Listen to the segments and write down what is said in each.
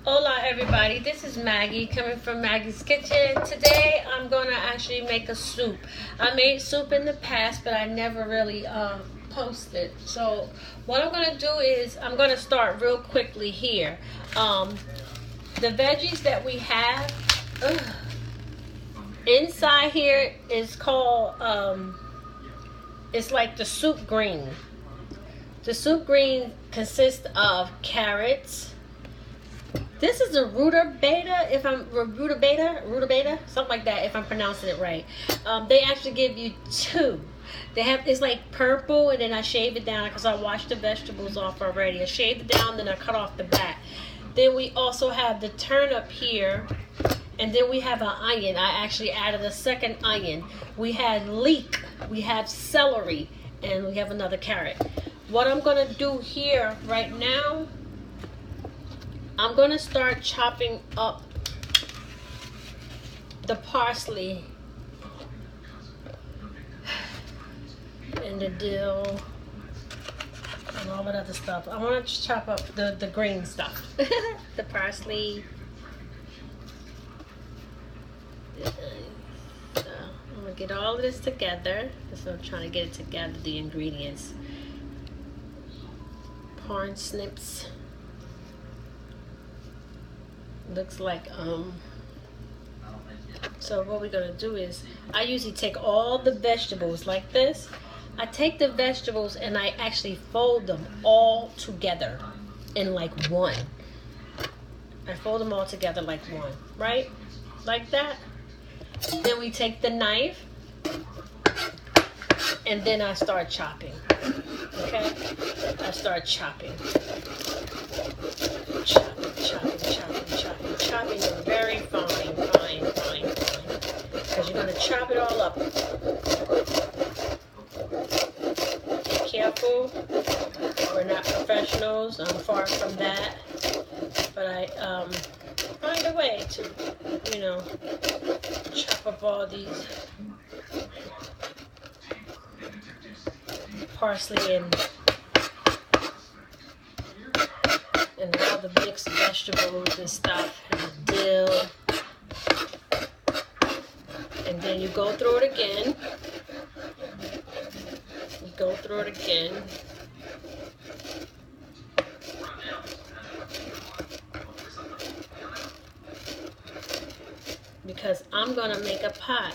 Hola everybody, this is Maggie coming from Maggie's Kitchen. Today I'm going to actually make a soup. I made soup in the past, but I never really posted. So what I'm going to do is I'm going to start real quickly here. The veggies that we have inside here is called, it's like the soup green. The soup green consists of carrots. This is a rutabaga, rutabaga, something like that, if I'm pronouncing it right. They actually give you two. It's like purple, and then I shave it down because I washed the vegetables off already. I shaved it down, then I cut off the back. Then we also have the turnip here, and then we have an onion. I actually added a second onion. We had leek, we have celery, and we have another carrot. What I'm gonna do here right now, I'm going to start chopping up the parsley and the dill and all that other stuff. I want to chop up the green stuff. The parsley. So I'm going to get all of this together. So I'm trying to get it together, the ingredients. Parsnips. Looks like so what we're gonna do is I usually take all the vegetables like this. I take the vegetables and I actually fold them all together in like one. I fold them all together like one, right? Like that. Then we take the knife and then I start chopping. Okay? I start chopping. Chopping it very fine. Because you're going to chop it all up. Be careful. We're not professionals. I'm far from that. But I find a way to, chop up all these parsley and all the mixed vegetables and stuff, and dill, and then you go through it again. Because I'm gonna make a pot,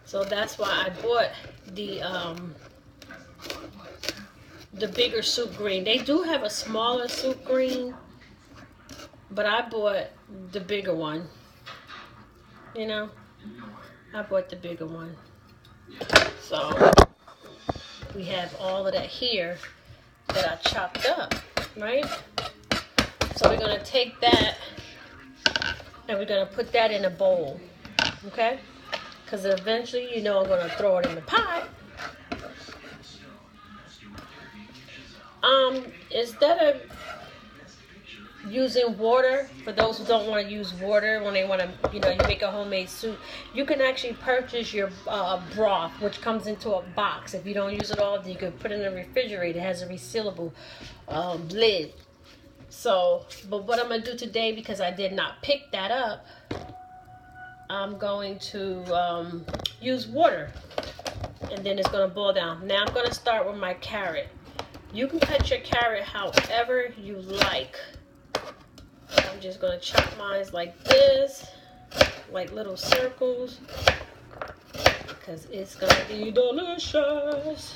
so that's why I bought the bigger soup green. They do have a smaller soup green, but I bought the bigger one. I bought the bigger one. So we have all of that here that I chopped up, right? So we're gonna take that and we're gonna put that in a bowl, okay? Because eventually, I'm gonna throw it in the pot. Instead of using water, for those who don't want to use water when they want to, you make a homemade soup, you can actually purchase your broth, which comes into a box. If you don't use it all, you can put it in the refrigerator. It has a resealable lid. So, but what I'm going to do today, because I did not pick that up, I'm going to use water, and then it's going to boil down. Now I'm going to start with my carrot. You can cut your carrot however you like. I'm just going to chop mine like this, like little circles, because it's going to be delicious.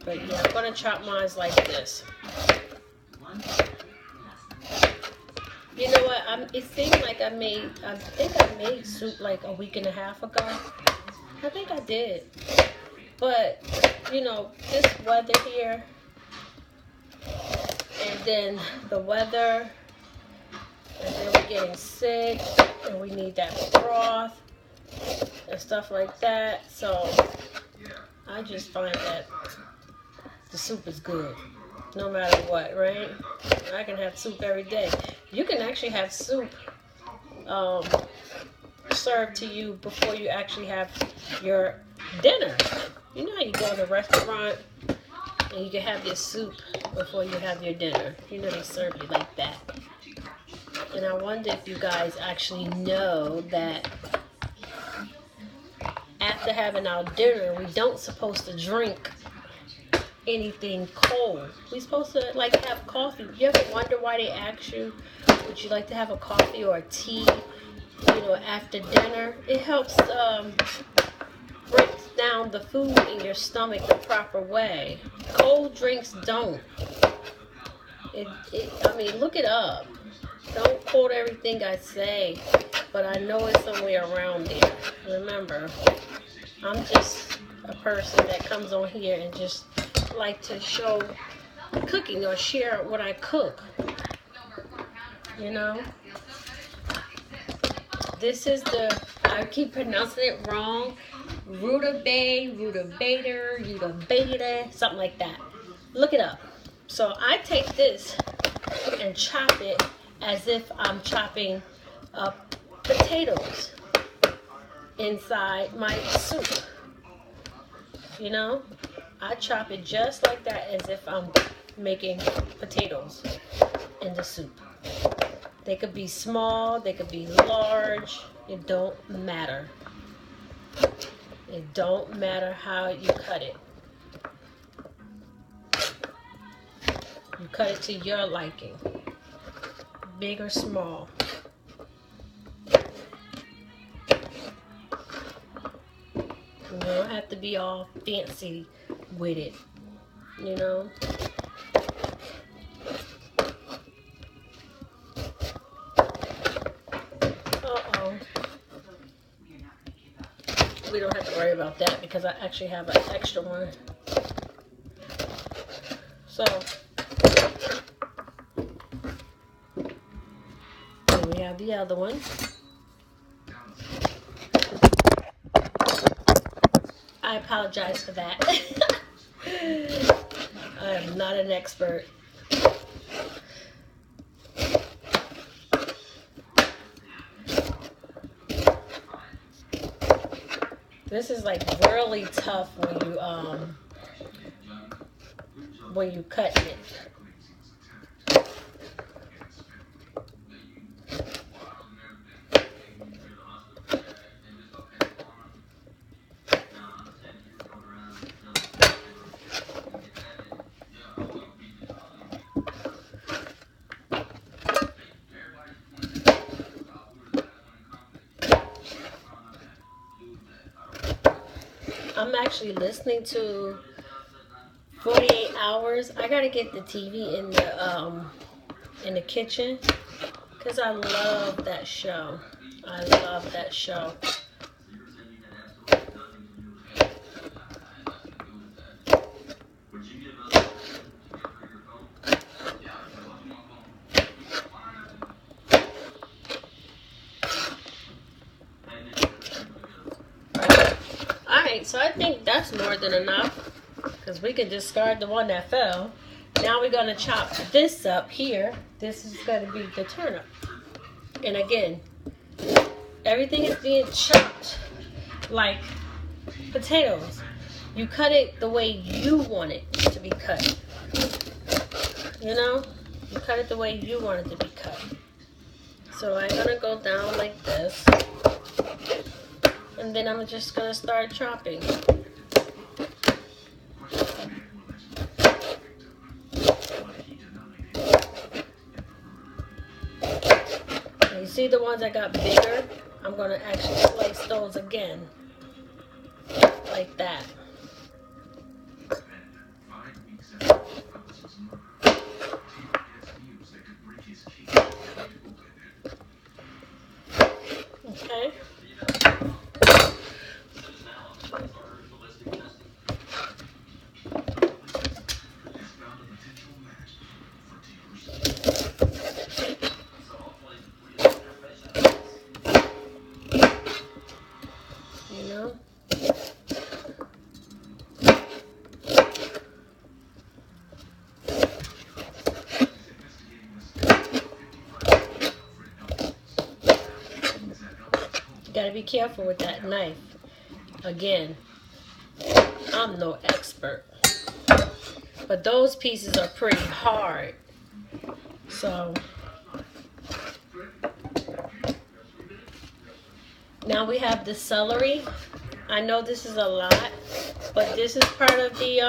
But yeah, I'm going to chop mine like this. You know what? It seems like I think I made soup like a week and a half ago. I think I did. But, this weather here, and then the weather, and then we're getting sick, and we need that broth, and stuff like that. So, I just find that the soup is good, no matter what, right? I can have soup every day. You can actually have soup served to you before you actually have your dinner. You know how you go to a restaurant and you can have your soup before you have your dinner. They serve you like that. And I wonder if you guys actually know that after having our dinner, we don't supposed to drink anything cold. We're supposed to like have coffee. You ever wonder why they ask you, would you like to have a coffee or a tea, after dinner? It helps breaks down the food in your stomach the proper way. Cold drinks don't. I mean, look it up. Don't quote everything I say, but I know it's somewhere around there. Remember, I'm just a person that comes on here and just like to show cooking or share what I cook. This is I keep pronouncing it wrong, rutabaga, something like that. Look it up. So I take this and chop it as if I'm chopping up potatoes inside my soup. I chop it just like that as if I'm making potatoes in the soup. They could be small, they could be large, it don't matter. It don't matter how you cut it. You cut it to your liking, big or small. You don't have to be all fancy with it, We don't have to worry about that because I actually have an extra one. So, here we have the other one. I apologize for that. I am not an expert. This is like really tough when you cut it. I'm actually listening to 48 Hours. I gotta get the TV in the kitchen because I love that show. I love that show. So I think that's more than enough because we can discard the one that fell. Now we're going to chop this up here. This is going to be the turnip. And again, everything is being chopped like potatoes. You cut it the way you want it to be cut. You cut it the way you want it to be cut. So I'm going to go down like this. And then I'm just going to start chopping. And you see the ones that got bigger? I'm going to actually slice those again. Like that. Okay. Gotta be careful with that knife. Again, I'm no expert, but those pieces are pretty hard. So Now we have the celery. I know this is a lot, but this is part of the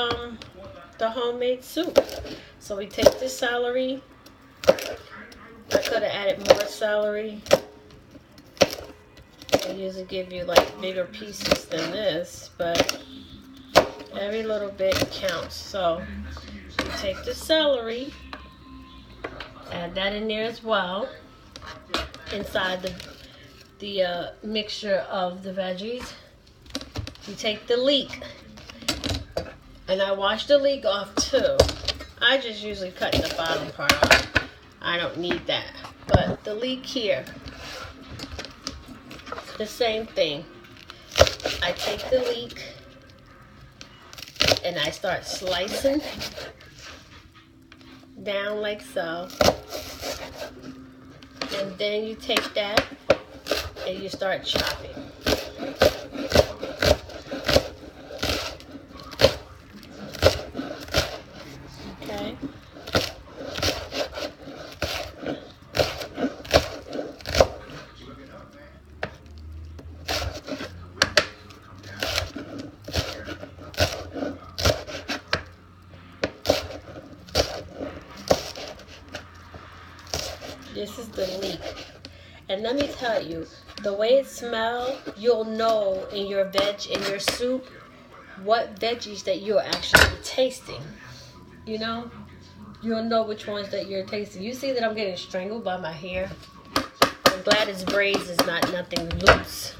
homemade soup. So we take the celery. I could have added more celery. I usually give you like bigger pieces than this, but every little bit counts. So you take the celery, add that in there as well, inside the mixture of the veggies. You take the leek, and I wash the leek off too. I just usually cut the bottom part off. I don't need that. But the leek here, the same thing. I take the leek and I start slicing down like so. And then you take that and you start chopping. Okay. This is the leek. And let me tell you, the way it smells, you'll know in your in your soup, what veggies that you're actually tasting. You know? You'll know which ones that you're tasting. You see that I'm getting strangled by my hair? I'm glad it's braids, it's not nothing loose.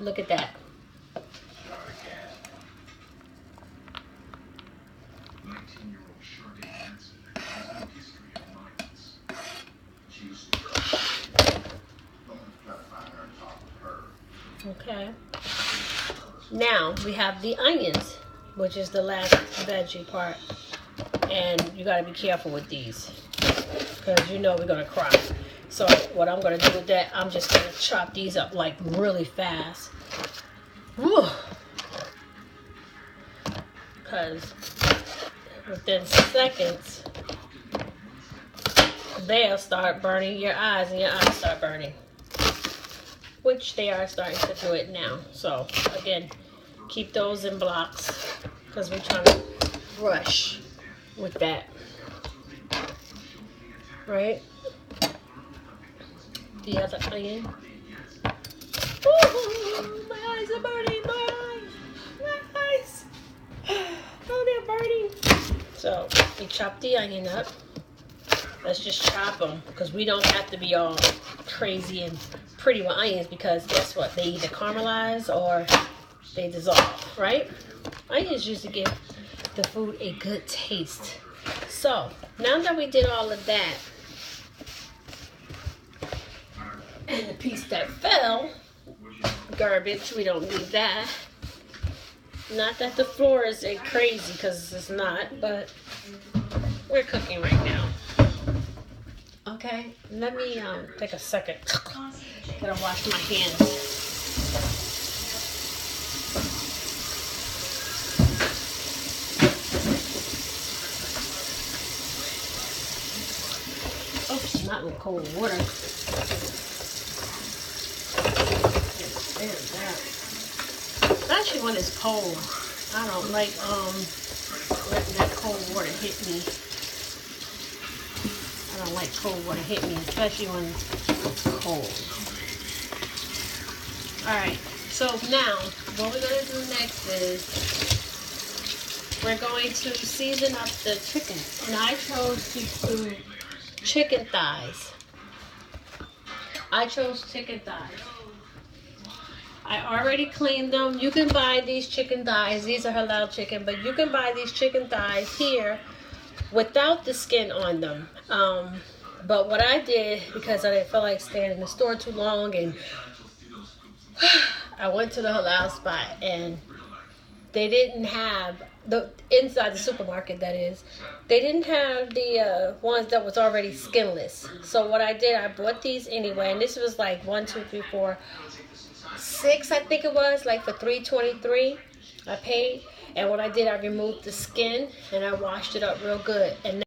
Look at that. Okay. Now we have the onions, which is the last veggie part. And you gotta be careful with these, because you know we're gonna cry. So what I'm gonna do with that, I'm just gonna chop these up like really fast. Because within seconds, they'll start burning your eyes and your eyes start burning. Which they are starting to do it now. So again, keep those in blocks because we're trying to rush with that. Right? The other onion. Ooh, my eyes are burning, my eyes. Oh, they're burning. So we chop the onion up. Let's just chop them because we don't have to be all crazy and pretty with onions, because guess what? They either caramelize or they dissolve, right? Onions used to give the food a good taste. So now that we did all of that, and the piece that fell, garbage, we don't need that. Not that the floor is crazy, because it's not, but we're cooking right now. Okay, let me take a second. Gotta wash my hands. Oops, not with cold water. There's that. Especially when it's cold. I don't like letting that cold water hit me. I don't like cold water hit me, especially when it's cold. Alright, so now what we're going to do next is we're going to season up the chicken. And I chose to do chicken thighs. I chose chicken thighs. I already cleaned them. You can buy these chicken thighs. These are halal chicken, but you can buy these chicken thighs here without the skin on them. But what I did, because I didn't feel like staying in the store too long, and I went to the halal spot, and they didn't have the inside the supermarket, that is, they didn't have the ones that was already skinless. So what I did, I bought these anyway, and this was like 1, 2, 3, 4, 6, I think it was, like for $3.23 I paid. And what I did, I removed the skin and I washed it up real good. And